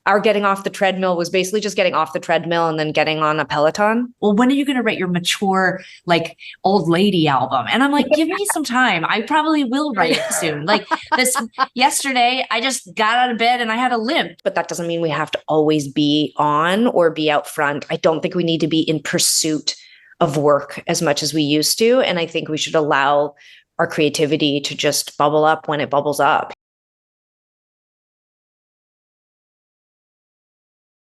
our getting off the treadmill was basically just getting off the treadmill and then getting on a Peloton. Well, when are you going to write your mature, like old lady album? And I'm like, give me some time. I probably will write it soon. Like this yesterday, I just got out of bed and I had a limp. But that doesn't mean we have to always be on or be out front. I don't think we need to be in pursuit of work as much as we used to. And I think we should allow our creativity to just bubble up when it bubbles up.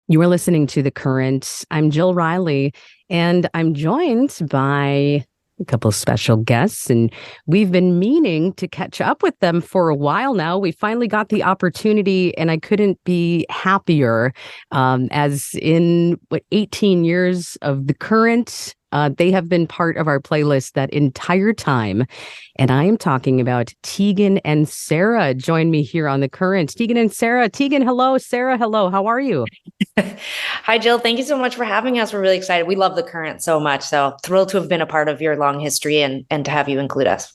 You are listening to The Current. I'm Jill Riley, and I'm joined by a couple of special guests, and we've been meaning to catch up with them for a while now. We finally got the opportunity, and I couldn't be happier. As in 18 years of The Current, they have been part of our playlist that entire time. And I am talking about Tegan and Sara. Join me here on The Current. Tegan and Sara. Tegan, hello. Sara, hello. How are you? Hi, Jill. Thank you so much for having us. We're really excited. We love The Current so much. So thrilled to have been a part of your long history and to have you include us.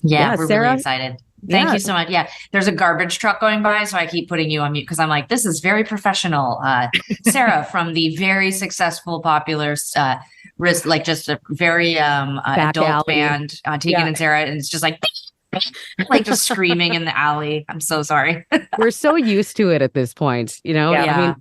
Yeah, we're Sara? really excited. Thank you so much. Yeah, there's a garbage truck going by, so I keep putting you on mute because I'm like, this is very professional. Sara from the very successful, popular, like just a very adult alley band, Tegan and Sara, and it's just like just screaming in the alley. I'm so sorry. We're so used to it at this point, you know? Yeah. I mean,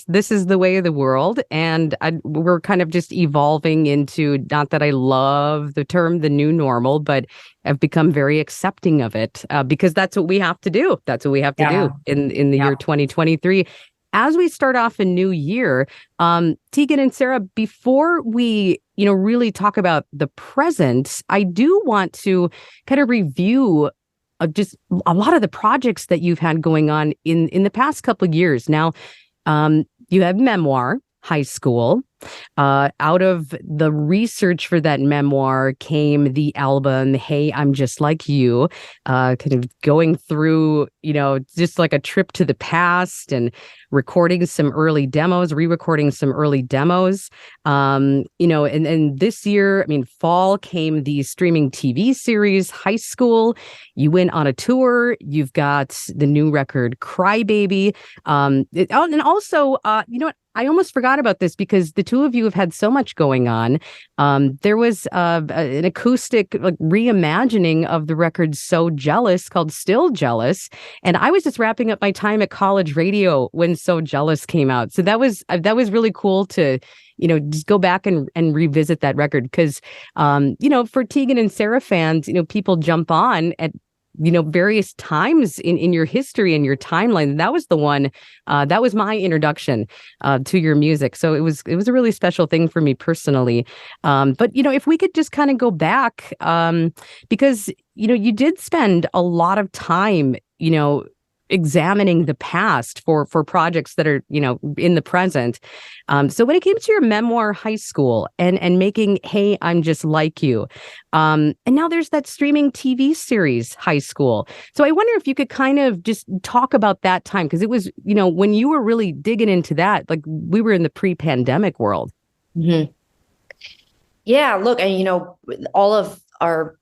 this is the way of the world. And we're kind of just evolving into, not that I love the term, the new normal, but I've become very accepting of it because that's what we have to do. That's what we have to do in the year 2023. As we start off a new year, Tegan and Sara, before we, really talk about the present, I do want to kind of review just a lot of the projects that you've had going on in the past couple of years. Now, you have memoir, High School. Out of the research for that memoir came the album Hey, I'm Just Like You, kind of going through, just like a trip to the past and recording some early demos, re-recording some early demos. And this year, fall came the streaming TV series High School. You went on a tour. You've got the new record Crybaby. And also, you know what? I almost forgot about this because the two of you have had so much going on. There was an acoustic reimagining of the record So Jealous called Still Jealous. And I was just wrapping up my time at college radio when So Jealous came out. So that was really cool to, just go back and revisit that record because, for Tegan and Sara fans, people jump on at various times in your history and your timeline. That was the one, that was my introduction to your music. So it was a really special thing for me personally. But, if we could just kind of go back, because, you did spend a lot of time, examining the past for projects that are, in the present. So when it came to your memoir, High School, and making Hey, I'm Just Like You, and now there's that streaming TV series, High School. So I wonder if you could kind of just talk about that time, because it was, when you were really digging into that, like we were in the pre-pandemic world. Mm-hmm. Yeah, look, and all of our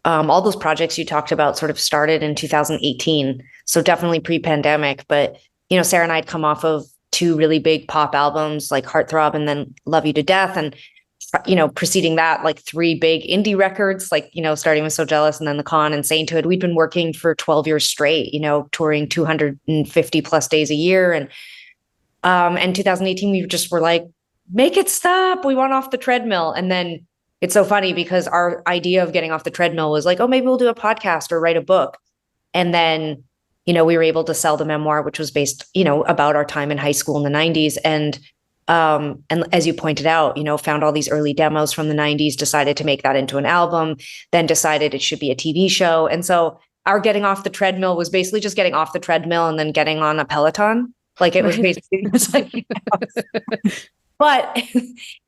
all those projects you talked about sort of started in 2018. So definitely pre-pandemic. But, Sara and I had come off of two really big pop albums like Heartthrob and then Love You to Death. And, preceding that, like three big indie records, like, starting with So Jealous and then The Con and Sainthood. We'd been working for 12 years straight, touring 250 plus days a year. And 2018, we just were like, make it stop. We want off the treadmill. And then it's so funny because our idea of getting off the treadmill was like, oh, maybe we'll do a podcast or write a book. And then, we were able to sell the memoir, which was based, about our time in high school in the 90s. And as you pointed out, found all these early demos from the 90s, decided to make that into an album, then decided it should be a TV show. And so our getting off the treadmill was basically just getting off the treadmill and then getting on a Peloton. Like it was basically just like, but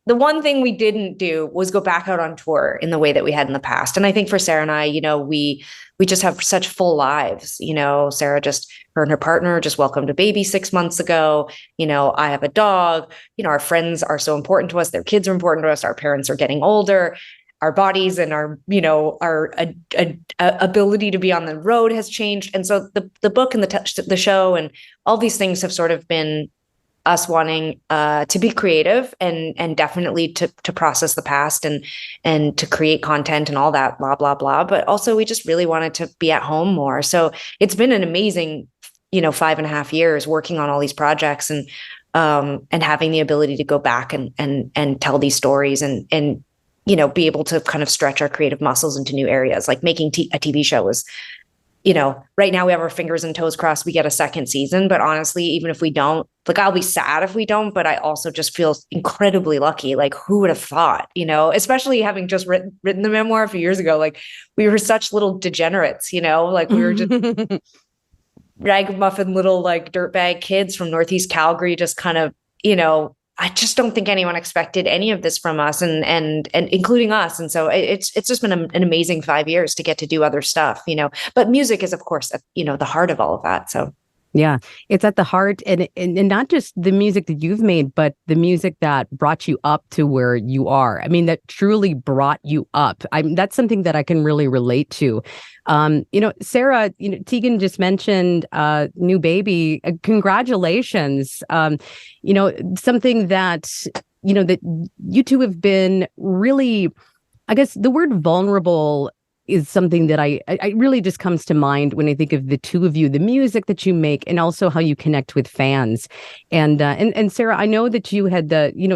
the one thing we didn't do was go back out on tour in the way that we had in the past. And I think for Sara and I, we just have such full lives. Sara her and her partner just welcomed a baby 6 months ago. I have a dog. Our friends are so important to us. Their kids are important to us. Our parents are getting older. our bodies and our, our ability to be on the road has changed. And so the book and the show and all these things have sort of been us wanting to be creative and definitely to process the past and to create content and all that blah blah blah. But also we just really wanted to be at home more. So it's been an amazing 5.5 years working on all these projects and having the ability to go back and tell these stories and be able to kind of stretch our creative muscles into new areas. Like making a TV show is, right now we have our fingers and toes crossed we get a second season, but honestly, even if we don't, like, I'll be sad if we don't, but I also just feel incredibly lucky. Like, who would have thought, especially having just written the memoir a few years ago, like we were such little degenerates, like we were just ragamuffin little like dirtbag kids from Northeast Calgary, just kind of, I just don't think anyone expected any of this from us and including us. And so it's just been an amazing 5 years to get to do other stuff, but music is of course, the heart of all of that. So. Yeah, it's at the heart and not just the music that you've made, but the music that brought you up to where you are. I mean, that truly brought you up. That's something that I can really relate to. Sara, Tegan just mentioned new baby. Congratulations. Something that, that you two have been really, I guess the word vulnerable is something that I really just comes to mind when I think of the two of you, the music that you make, and also how you connect with fans. And Sara, I know that you had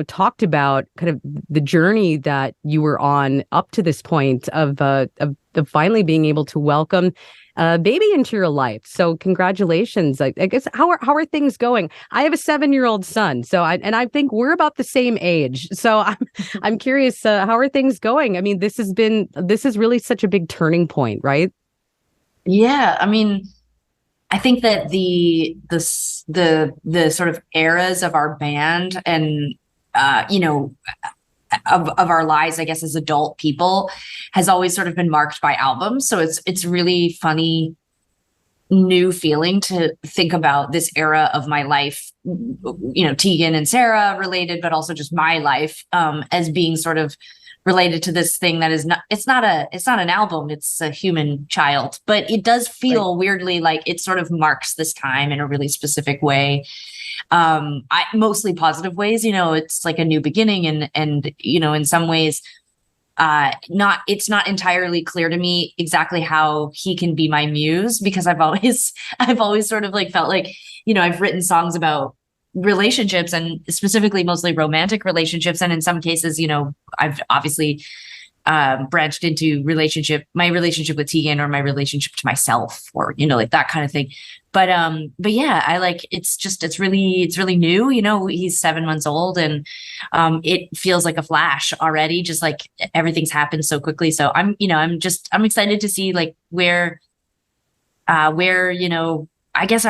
talked about kind of the journey that you were on up to this point of finally being able to welcome baby into your life. So congratulations. I guess how are things going? I have a 7-year-old son, so I think we're about the same age. So I'm curious, how are things going? I mean, this is really such a big turning point, right? Yeah, I mean, I think that the sort of eras of our band and of our lives, I guess, as adult people, has always sort of been marked by albums. So it's really funny, new feeling to think about this era of my life, Tegan and Sara related, but also just my life as being sort of related to this thing that is not, it's not an album, it's a human child, but it does feel weirdly like it sort of marks this time in a really specific way. Mostly positive ways, it's like a new beginning and in some ways, it's not entirely clear to me exactly how he can be my muse, because I've always sort of like felt like, I've written songs about relationships and specifically mostly romantic relationships. And in some cases, I've obviously branched into my relationship with Tegan or my relationship to myself or, like that kind of thing. But yeah, I like, it's really new, he's 7 months old and it feels like a flash already, just like everything's happened so quickly. So I'm excited to see like where I guess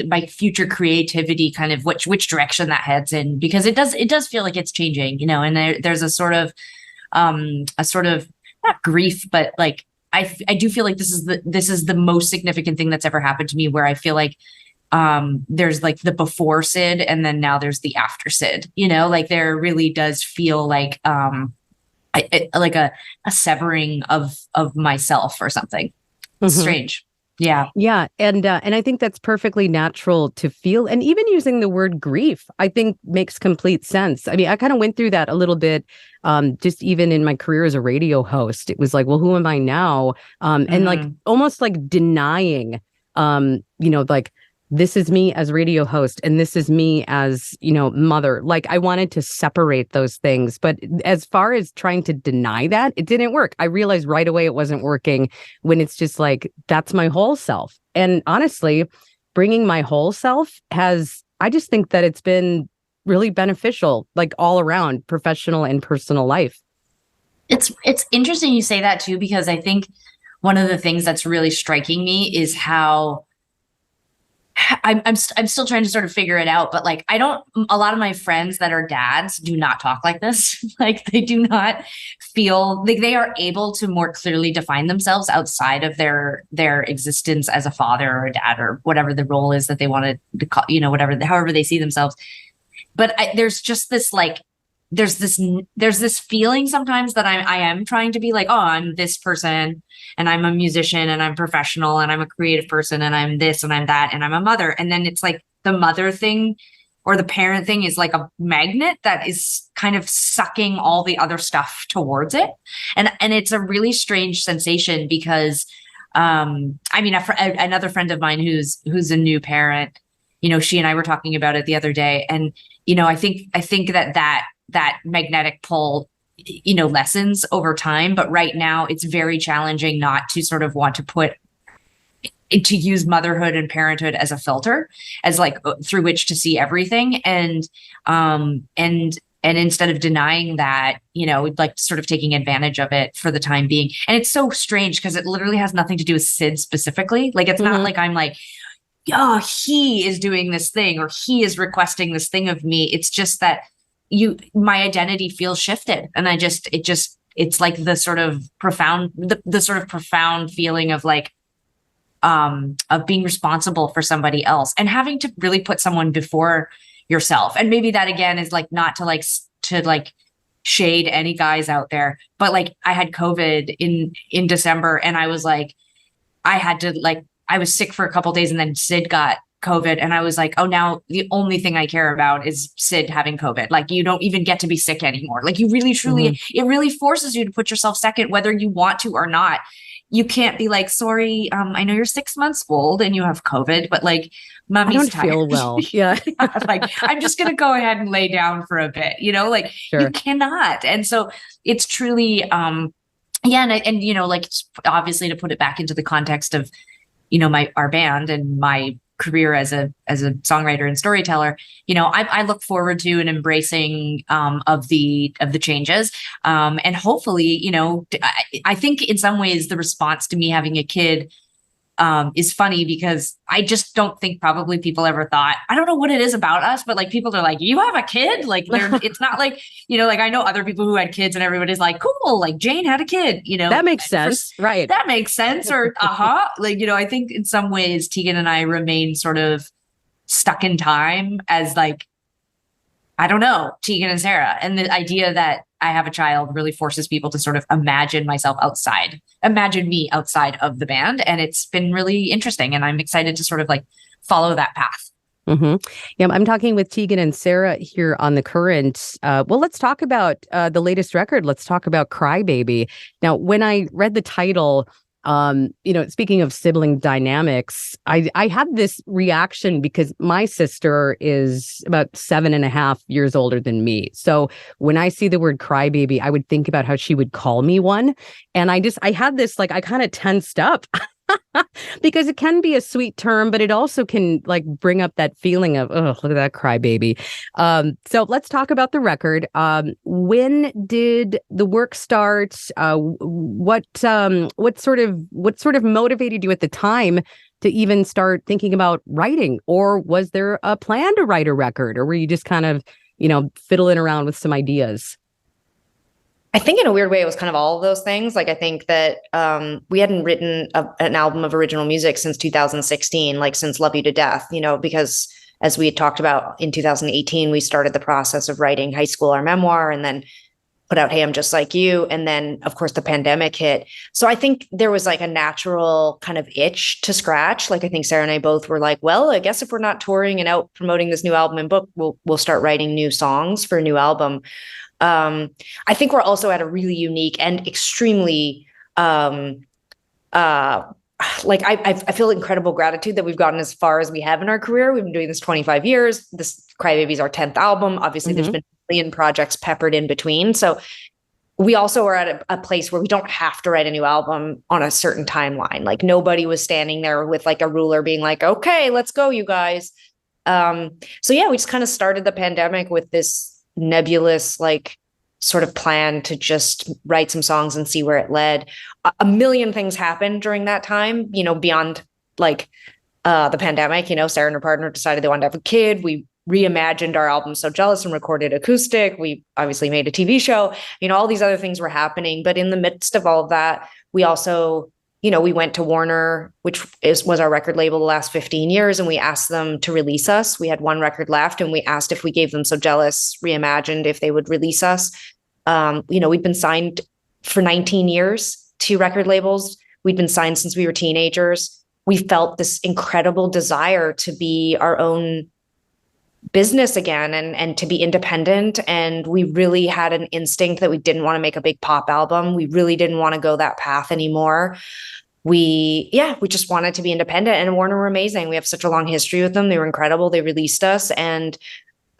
my future creativity kind of which direction that heads in, because it does feel like it's changing, and there's a sort of not grief, but like I do feel like this is the most significant thing that's ever happened to me, where I feel like there's like the before Sid and then now there's the after Sid, like there really does feel like like a severing of myself or something. It's strange. Yeah. Yeah. And I think that's perfectly natural to feel. And even using the word grief, I think makes complete sense. I mean, I kind of went through that a little bit, just even in my career as a radio host. It was like, well, who am I now? And like almost like denying, like, this is me as radio host and this is me as, mother. Like I wanted to separate those things. But as far as trying to deny that, it didn't work. I realized right away it wasn't working when it's just like, that's my whole self. And honestly, bringing my whole self I just think that it's been really beneficial, like all around professional and personal life. It's interesting you say that too, because I think one of the things that's really striking me is how I'm still trying to sort of figure it out, but like a lot of my friends that are dads do not talk like this. Like they do not feel like they are able to more clearly define themselves outside of their existence as a father or a dad or whatever the role is that they wanted to call, however they see themselves. But there's just this like there's this feeling sometimes that I am trying to be like, oh, I'm this person and I'm a musician and I'm professional and I'm a creative person and I'm this and I'm that and I'm a mother. And then it's like the mother thing or the parent thing is like a magnet that is kind of sucking all the other stuff towards it. And it's a really strange sensation because, I mean, another friend of mine who's a new parent, she and I were talking about it the other day. And, I think that magnetic pull, lessens over time. But right now it's very challenging not to sort of want to use motherhood and parenthood as a filter, as like through which to see everything. And instead of denying that, we'd like sort of taking advantage of it for the time being. And it's so strange because it literally has nothing to do with Sid specifically. Like, it's not like I'm like, oh, he is doing this thing or he is requesting this thing of me. It's just that my identity feels shifted. And it's like the sort of profound, the sort of profound feeling of like, of being responsible for somebody else and having to really put someone before yourself. And maybe that again is like not to like shade any guys out there, but like I had COVID in December and I was like, I was sick for a couple of days and then Sid got COVID and I was like, oh, now the only thing I care about is Sid having COVID. Like, you don't even get to be sick anymore. Like, you really, truly, it really forces you to put yourself second, whether you want to or not. You can't be like, sorry, I know you're 6 months old and you have COVID, but like, mommy's I don't tired. feel well. Yeah. Like, I'm just going to go ahead and lay down for a bit, like Sure. You cannot. And so it's truly, and like, obviously to put it back into the context of, our band and my career as a songwriter and storyteller, I look forward to an embracing of the changes, and hopefully, I think in some ways the response to me having a kid is funny because I just don't think probably people ever thought, I don't know what it is about us, but like people are like, you have a kid? Like, it's not like, like I know other people who had kids and everybody's like, cool, like Jane had a kid, That makes sense. Right. That makes sense. Or, like, I think in some ways Tegan and I remain sort of stuck in time as like, I don't know, Tegan and Sara. And the idea that I have a child really forces people to sort of imagine me outside of the band. And it's been really interesting. And I'm excited to sort of like follow that path. Mm-hmm. Yeah, I'm talking with Tegan and Sara here on The Current. Well, let's talk about the latest record. Let's talk about Crybaby. Now, when I read the title, speaking of sibling dynamics, I had this reaction because my sister is about 7.5 years older than me. So when I see the word crybaby, I would think about how she would call me one. And I had this, like, I kind of tensed up because it can be a sweet term, but it also can like bring up that feeling of, oh, look at that crybaby. So let's talk about the record. When did the work start? What sort of motivated you at the time to even start thinking about writing? Or was there a plan to write a record, or were you just kind of, fiddling around with some ideas? I think in a weird way, it was kind of all of those things. Like, I think that we hadn't written an album of original music since 2016, like since Love You to Death, because as we had talked about in 2018, we started the process of writing High School, our memoir, and then put out Hey, I'm Just Like You. And then, of course, the pandemic hit. So I think there was like a natural kind of itch to scratch. Like, I think Sara and I both were like, well, I guess if we're not touring and out promoting this new album and book, we'll start writing new songs for a new album. I think we're also at a really unique and extremely, I feel incredible gratitude that we've gotten as far as we have in our career. We've been doing this 25 years. This Crybaby is our 10th album. Obviously, there's been a million projects peppered in between. So we also are at a place where we don't have to write a new album on a certain timeline. Like, nobody was standing there with like a ruler being like, okay, let's go, you guys. So yeah, we just kind of started the pandemic with this nebulous, like, sort of plan to just write some songs and see where it led. A million things happened during that time, beyond like the pandemic. Sara and her partner decided they wanted to have a kid. We reimagined our album So Jealous and recorded acoustic. We obviously made a TV show. All these other things were happening. But in the midst of all of that, we also we went to Warner, which was our record label the last 15 years, and we asked them to release us. We had one record left, and we asked if we gave them So Jealous, Reimagined, if they would release us. We'd been signed for 19 years to record labels. We'd been signed since we were teenagers. We felt this incredible desire to be our own business again and to be independent. And we really had an instinct that we didn't want to make a big pop album. We really didn't want to go that path anymore. We just wanted to be independent, and Warner were amazing. We have such a long history with them. They were incredible. They released us, and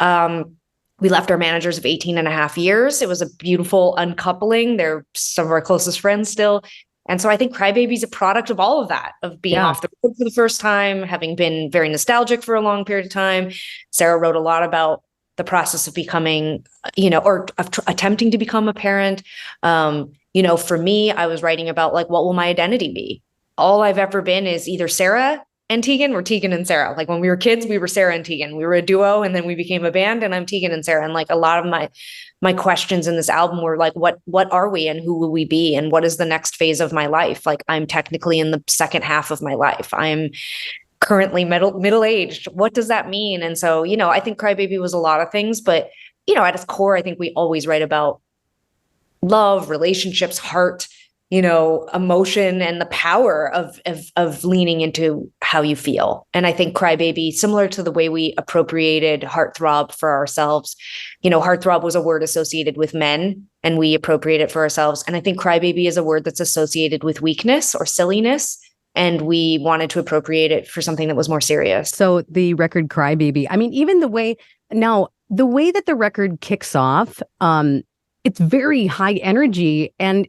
we left our managers of 18 and a half years. It was a beautiful uncoupling. They're some of our closest friends still. And so I think Crybaby is a product of all of that, of being off the road for the first time, having been very nostalgic for a long period of time. Sara wrote a lot about the process of becoming, or of attempting to become a parent. For me, I was writing about like, what will my identity be? All I've ever been is either Sara and Tegan or Tegan and Sara. Like when we were kids, we were Sara and Tegan. We were a duo, and then we became a band, and I'm Tegan and Sara. And like a lot of my questions in this album were like, what are we and who will we be? And what is the next phase of my life? Like I'm technically in the second half of my life. I'm currently middle-aged. What does that mean? And so, I think Crybaby was a lot of things, but, at its core, I think we always write about love, relationships, heart, emotion, and the power of leaning into how you feel. And I think Crybaby, similar to the way we appropriated heartthrob for ourselves, heartthrob was a word associated with men, and we appropriate it for ourselves. And I think Crybaby is a word that's associated with weakness or silliness, and we wanted to appropriate it for something that was more serious. So the record Crybaby, I mean, even the way that the record kicks off, it's very high energy, and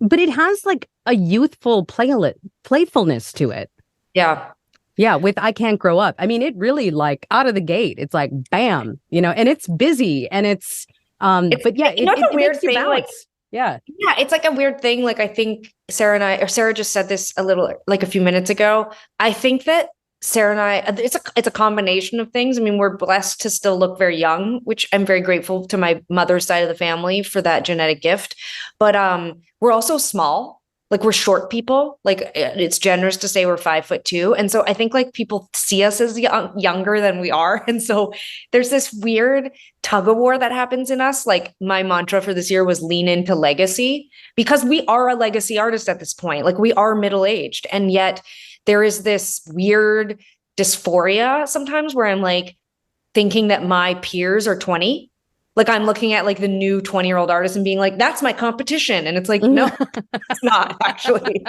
but it has like a youthful playfulness to it. Yeah. Yeah. With I Can't Grow Up. I mean, it really like out of the gate, it's like, bam, and it's busy, and it's but yeah, it's a weird thing. Yeah. It's like a weird thing. Like I think Sara just said this a few minutes ago. I think that Sara and I, it's a combination of things. I mean, we're blessed to still look very young, which I'm very grateful to my mother's side of the family for that genetic gift. But we're also small, like we're short people. Like it's generous to say we're 5'2". And so I think like people see us as younger than we are. And so there's this weird tug of war that happens in us. Like my mantra for this year was lean into legacy, because we are a legacy artist at this point. Like we are middle-aged, and yet there is this weird dysphoria sometimes where I'm like thinking that my peers are 20. Like I'm looking at like the new 20-year-old artist and being like, that's my competition. And it's like, no, it's not actually.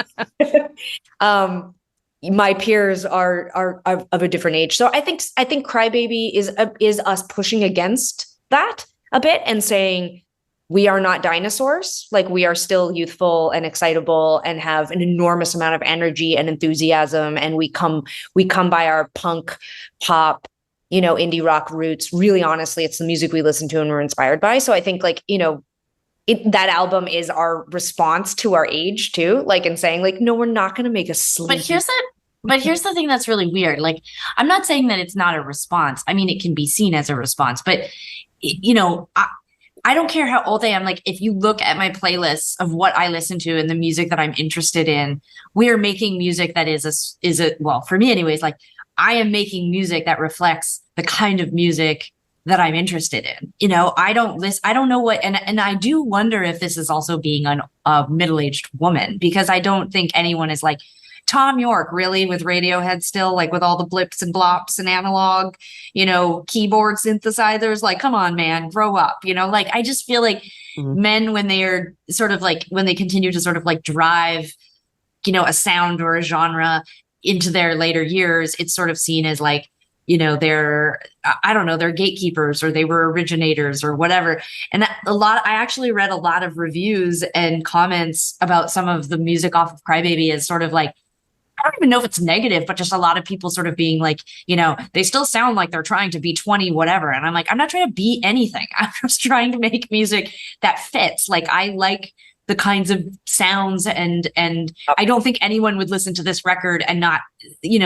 My peers are of a different age. So I think Crybaby is us pushing against that a bit and saying, we are not dinosaurs. Like we are still youthful and excitable and have an enormous amount of energy and enthusiasm. And we come by our punk, pop, indie rock roots. Really, honestly, it's the music we listen to and we're inspired by. So I think like, that album is our response to our age too. Like, and saying like, no, we're not going to make a sleep. But here's the thing that's really weird. Like, I'm not saying that it's not a response. I mean, it can be seen as a response, but I don't care how old I am. Like, if you look at my playlists of what I listen to and the music that I'm interested in, we are making music that well, for me anyways, like I am making music that reflects the kind of music that I'm interested in. I don't know what, and I do wonder if this is also being a middle-aged woman, because I don't think anyone is like, Tom York, really, with Radiohead still, like with all the blips and blops and analog, keyboard synthesizers, like, come on, man, grow up, like, I just feel like men, when they are sort of like, when they continue to sort of like drive, a sound or a genre into their later years, it's sort of seen as like, they're, I don't know, they're gatekeepers or they were originators or whatever. And I actually read a lot of reviews and comments about some of the music off of Crybaby as sort of like, I don't even know if it's negative, but just a lot of people sort of being like, they still sound like they're trying to be 20, whatever. And I'm like, I'm not trying to be anything. I'm just trying to make music that fits. Like, I like the kinds of sounds and I don't think anyone would listen to this record and not,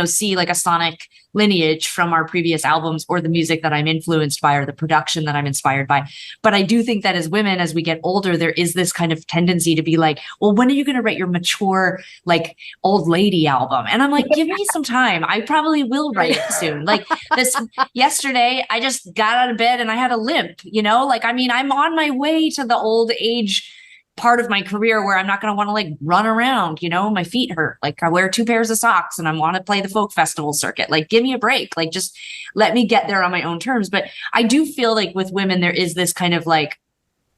see like a sonic lineage from our previous albums or the music that I'm influenced by or the production that I'm inspired by. But I do think that as women, as we get older, there is this kind of tendency to be like, well, when are you going to write your mature, like old lady album? And I'm like, give me some time. I probably will write it soon. Like this yesterday, I just got out of bed and I had a limp, I'm on my way to the old age part of my career where I'm not going to want to like run around, my feet hurt. Like I wear 2 pairs of socks and I want to play the folk festival circuit. Like give me a break. Like just let me get there on my own terms. But I do feel like with women, there is this kind of like,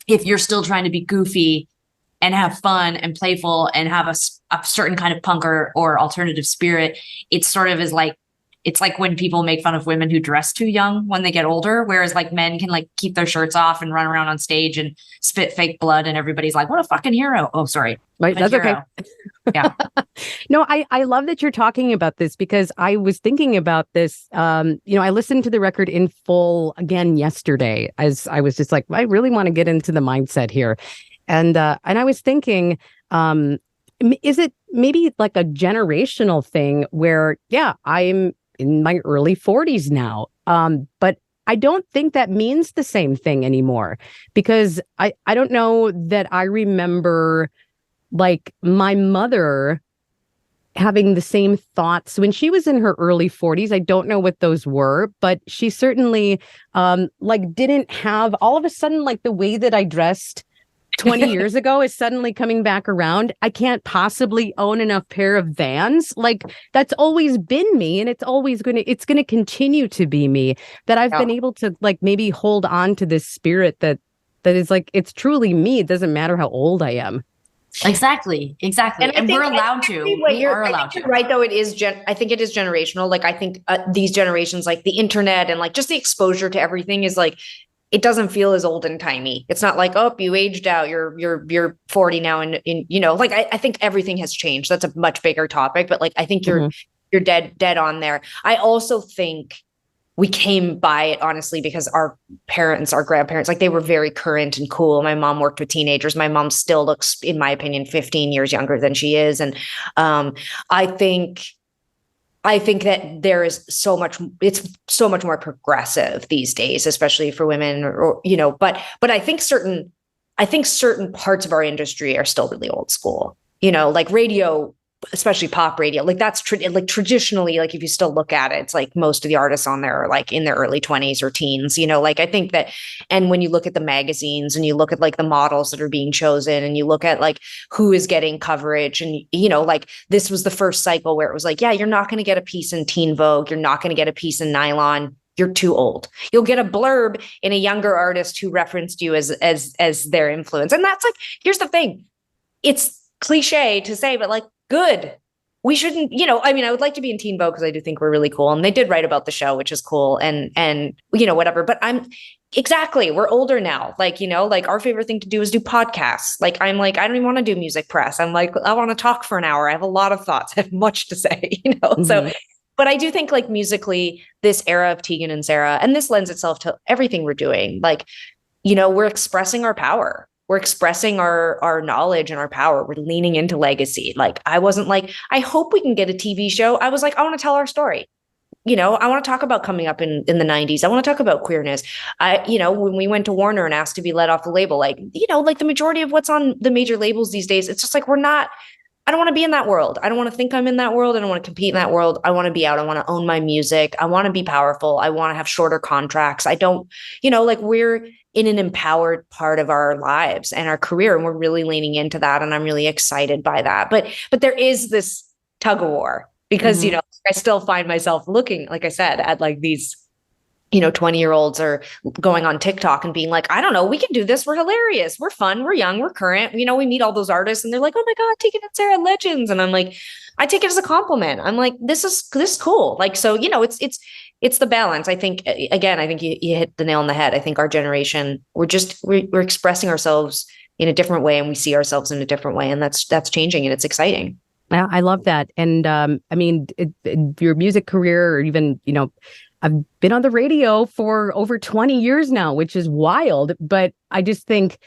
if you're still trying to be goofy and have fun and playful and have a certain kind of punk or alternative spirit, it sort of is like, it's like when people make fun of women who dress too young when they get older, whereas like men can like keep their shirts off and run around on stage and spit fake blood and everybody's like, what a fucking hero. Oh, sorry. Right, that's hero. okay. Yeah. No, I love that you're talking about this because I was thinking about this. I listened to the record in full again yesterday as I was just like, I really want to get into the mindset here. And I was thinking, is it maybe like a generational thing where, I'm in my early 40s now. But I don't think that means the same thing anymore because I don't know that I remember like my mother having the same thoughts when she was in her early 40s. I don't know what those were, but she certainly didn't have all of a sudden like the way that I dressed 20 years ago is suddenly coming back around. I can't possibly own enough pair of Vans. Like that's always been me. And it's going to continue to be me, that I've been able to like maybe hold on to this spirit that is like, it's truly me. It doesn't matter how old I am. Exactly. And we're allowed to. We are allowed to. Right, though, I think it is generational. Like I think these generations, like the internet and like just the exposure to everything is like, it doesn't feel as old and timey. It's not like, oh, you aged out. You're 40 now, and like I think everything has changed. That's a much bigger topic, but like I think you're dead on there. I also think we came by it honestly because our grandparents, like they were very current and cool. My mom worked with teenagers. My mom still looks, in my opinion, 15 years younger than she is, and I think that there is it's so much more progressive these days, especially for women but I think certain parts of our industry are still really old school, like radio, especially pop radio. Like that's traditionally, like if you still look at it, it's like most of the artists on there are like in their early 20s or teens, like I think that, and when you look at the magazines and you look at like the models that are being chosen and you look at like who is getting coverage and, like this was the first cycle where it was like, yeah, you're not going to get a piece in Teen Vogue. You're not going to get a piece in Nylon. You're too old. You'll get a blurb in a younger artist who referenced you as their influence. And that's like, here's the thing. It's cliche to say, but like, good. We shouldn't, I would like to be in Teen Vogue because I do think we're really cool. And they did write about the show, which is cool. And whatever. But we're older now. Like, like our favorite thing to do is do podcasts. Like, I'm like, I don't even want to do music press. I'm like, I want to talk for an hour. I have a lot of thoughts. I have much to say, So, but I do think like musically, this era of Tegan and Sara, and this lends itself to everything we're doing. Like, we're expressing our power. We're expressing our knowledge and our power. We're leaning into legacy. Like, I wasn't like, I hope we can get a TV show. I was like, I want to tell our story. I want to talk about coming up in the 90s. I want to talk about queerness. When we went to Warner and asked to be let off the label, like, like the majority of what's on the major labels these days, it's just like, I don't want to be in that world. I don't want to think I'm in that world. I don't want to compete in that world. I want to be out. I want to own my music. I want to be powerful. I want to have shorter contracts. I don't, like we're in an empowered part of our lives and our career, and we're really leaning into that. And I'm really excited by that. But there is this tug of war because, I still find myself looking, like I said, at like these 20-year-olds are going on TikTok and being like, I don't know, we can do this. We're hilarious. We're fun. We're young. We're current. We meet all those artists and they're like, oh my God, Tegan and Sara, legends. And I'm like, I take it as a compliment. I'm like, this is cool. Like, so, it's the balance. I think, again, you hit the nail on the head. I think our generation, we're expressing ourselves in a different way and we see ourselves in a different way. And that's changing and it's exciting. Yeah, I love that. And your music career, or even, I've been on the radio for over 20 years now, which is wild. But I just think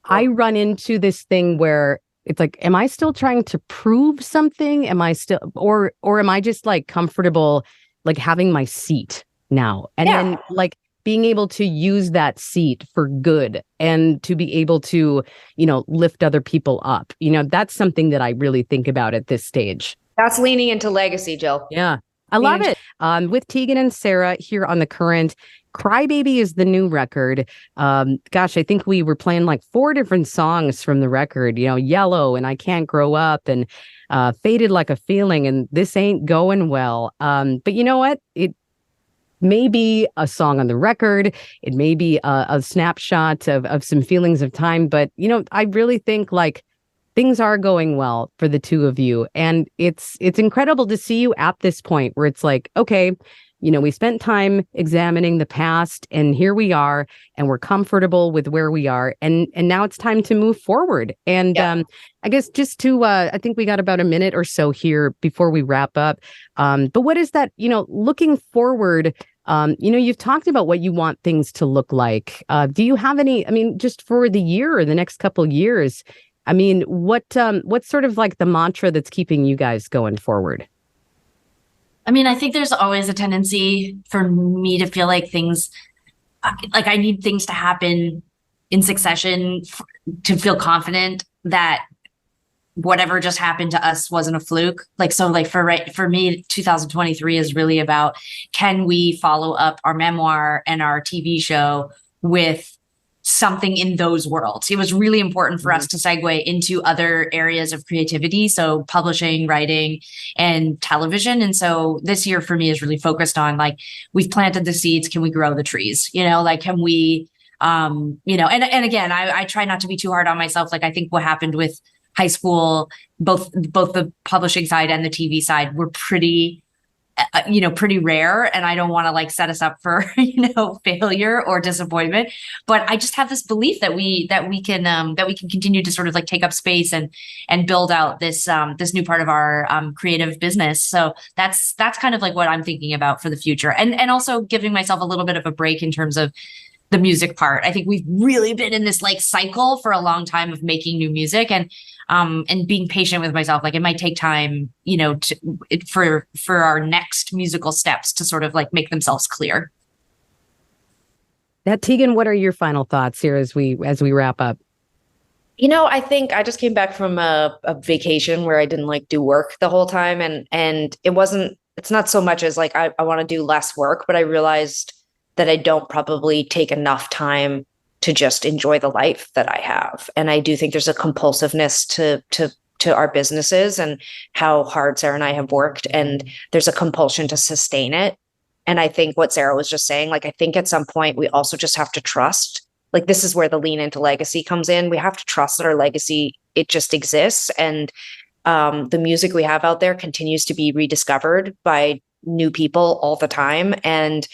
I run into this thing where it's like, am I still trying to prove something? Am I still, or am I just like comfortable, like having my seat now? And Yeah. then like being able to use that seat for good and to be able to, lift other people up. That's something that I really think about at this stage. That's leaning into legacy, Jill. Yeah, I love it. With Tegan and Sara here on The Current. Crybaby is the new record. Gosh, I think we were playing like 4 different songs from the record, Yellow and I Can't Grow Up and Faded Like a Feeling and This Ain't Going Well. But you know what? It may be a song on the record. It may be a snapshot of some feelings of time. But, I really think like things are going well for the two of you. And it's incredible to see you at this point where it's like, okay, we spent time examining the past and here we are and we're comfortable with where we are. And now it's time to move forward. And I guess just to, I think we got about a minute or so here before we wrap up. But what is that, looking forward, you've talked about what you want things to look like. Do you have any, just for the year or the next couple years, what's sort of like the mantra that's keeping you guys going forward? I think there's always a tendency for me to feel like things, like I need things to happen in succession to feel confident that whatever just happened to us wasn't a fluke. For me, 2023 is really about, can we follow up our memoir and our TV show with something in those worlds? It was really important for us to segue into other areas of creativity. So publishing, writing, and television. And so this year for me is really focused on like, we've planted the seeds. Can we grow the trees? Can we, and again, I try not to be too hard on myself. Like I think what happened with high school, both the publishing side and the TV side were pretty rare. And I don't want to like set us up for, failure or disappointment. But I just have this belief that we can continue to sort of like take up space and build out this new part of our creative business. So that's kind of like what I'm thinking about for the future. And also giving myself a little bit of a break in terms of the music part. I think we've really been in this like cycle for a long time of making new music and being patient with myself. Like it might take time, for our next musical steps to sort of like make themselves clear. Tegan, what are your final thoughts here as we wrap up? I think I just came back from a vacation where I didn't like do work the whole time. And it's not so much as like, I want to do less work, but I realized that I don't probably take enough time to just enjoy the life that I have. And I do think there's a compulsiveness to our businesses and how hard Sara and I have worked. And there's a compulsion to sustain it. And I think what Sara was just saying, like, I think at some point we also just have to trust, like, this is where the lean into legacy comes in. We have to trust that our legacy, it just exists. And the music we have out there continues to be rediscovered by new people all the time. And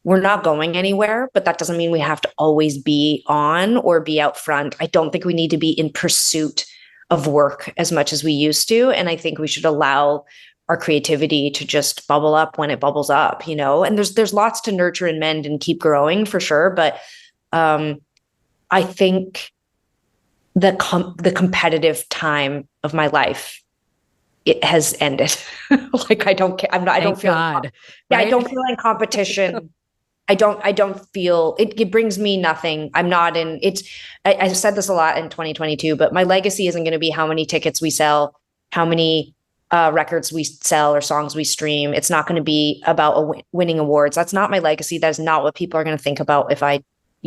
we're not going anywhere, but that doesn't mean we have to always be on or be out front. I don't think we need to be in pursuit of work as much as we used to. And I think we should allow our creativity to just bubble up when it bubbles up, and there's lots to nurture and mend and keep growing for sure. But I think the competitive time of my life, it has ended. Like I don't feel in competition. I don't feel it brings me nothing. I'm not in it's. I said this a lot in 2022, but my legacy isn't going to be how many tickets we sell, how many records we sell or songs we stream. It's not going to be about winning awards. That's not my legacy. That is not what people are going to think about if I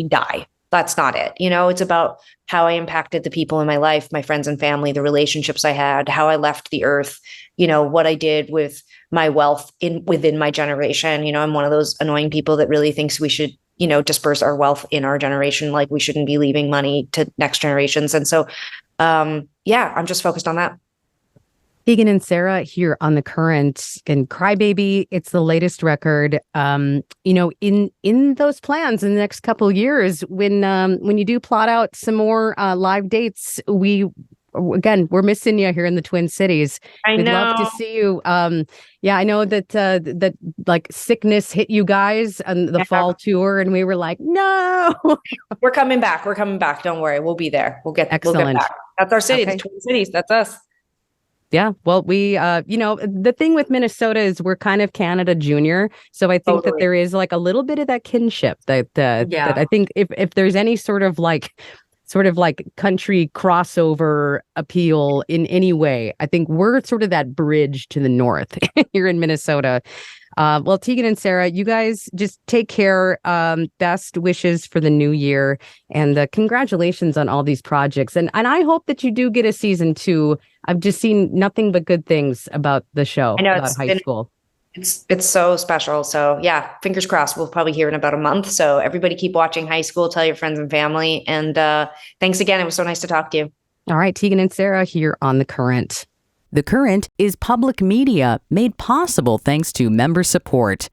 die. That's not it. It's about how I impacted the people in my life, my friends and family, the relationships I had, how I left the earth, what I did with my wealth within my generation. I'm one of those annoying people that really thinks we should, disperse our wealth in our generation. Like we shouldn't be leaving money to next generations. And so, I'm just focused on that. Tegan and Sara here on The Current and Crybaby. It's the latest record. In those plans in the next couple of years, when you do plot out some more live dates, we again, we're missing you here in the Twin Cities. I We'd know. love to see you. Yeah, I know that like sickness hit you guys on the fall tour, and we were like, no. We're coming back. We're coming back. Don't worry. We'll be there. We'll get Excellent. back. That's our city, Okay. the Twin Cities. That's us. Yeah, well, we, the thing with Minnesota is we're kind of Canada Junior, so I think that Totally. there is like a little bit of that kinship that I think if there's any sort of like country crossover appeal in any way, I think we're sort of that bridge to the north here in Minnesota. Well, Tegan and Sara, you guys just take care. Best wishes for the new year, and congratulations on all these projects. And I hope that you do get a season 2. I've just seen nothing but good things about the show, I know, about high school. It's so special. So yeah, fingers crossed. We'll probably hear in about a month. So everybody keep watching High School. Tell your friends and family. And thanks again. It was so nice to talk to you. All right, Tegan and Sara here on The Current. The Current is public media made possible thanks to member support.